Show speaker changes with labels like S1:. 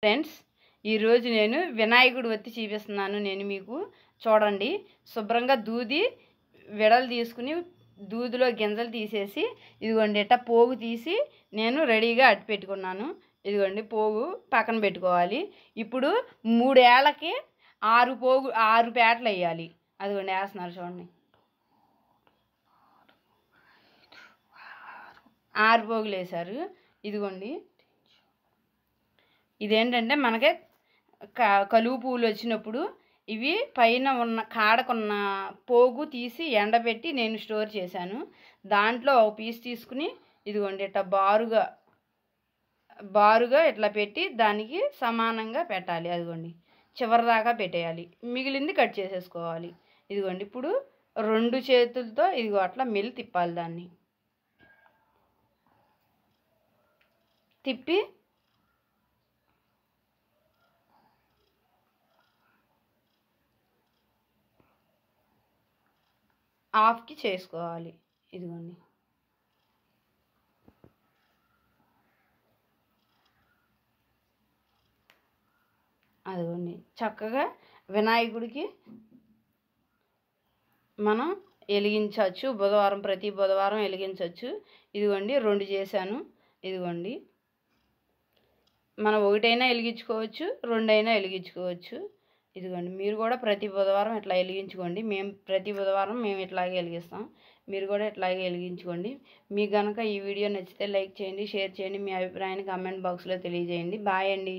S1: Friends, ఈరోజు నేను వినాయకుడు ఒత్తి చూపిస్తున్నాను. నేను మీకు చూడండి, శుభ్రంగా దూది విడలు తీసుకుని దూదిలో గింజలు తీసేసి ఇదిగోండి ఇట్లా పోగు తీసి నేను రెడీగా అట్టి పెట్టుకున్నాను. ఇదిగోండి పోగు పక్కన పెట్టుకోవాలి. ఇప్పుడు 3 ఏళ్ళకి 6 పేటలు వేయాలి. అదిగోండి వేస్తున్నారు చూడండి. 6 పోగులు వేశారు. ఇదిగోండి ఇదేంటంటే మనకి కలువ పువ్వులు వచ్చినప్పుడు ఇవి పైన ఉన్న కాడకున్న పోగు తీసి ఎండబెట్టి నేను స్టోర్ చేశాను. దాంట్లో ఒక పీస్ తీసుకుని ఇదిగోండి ఇట్లా బారుగా ఇట్లా పెట్టి దానికి సమానంగా పెట్టాలి. అదిగోండి చివరి దాకా పెట్టేయాలి. మిగిలింది కట్ చేసేసుకోవాలి. ఇదిగోండి ఇప్పుడు 2 చేతులతో ఇదిగో అట్లా మెల్లి తిప్పాలి. దాన్ని తిప్పి ఆఫ్కి చేసుకోవాలి. ఇదిగోండి అదిగోండి చక్కగా వినాయకుడికి మనం వెలిగించవచ్చు. ప్రతి బుధవారం వెలిగించవచ్చు. ఇదిగోండి 2 చేశాను. ఇదిగోండి మనం 1 అయినా వెలిగించుకోవచ్చు, 2 అయినా వెలిగించుకోవచ్చు. ఇదిగోండి మీరు కూడా ప్రతి బుధవారం ఇట్లా వెలిగించుకోండి. ప్రతి బుధవారం మేము ఇట్లాగే వెలిగిస్తాం. మీరు కూడా ఇట్లాగే వెలిగించుకోండి. మీకు కనుక ఈ వీడియో నచ్చితే లైక్ చేయండి, షేర్ చేయండి, మీ అభిప్రాయాన్ని కామెంట్ బాక్స్లో తెలియజేయండి. బాయ్ అండి.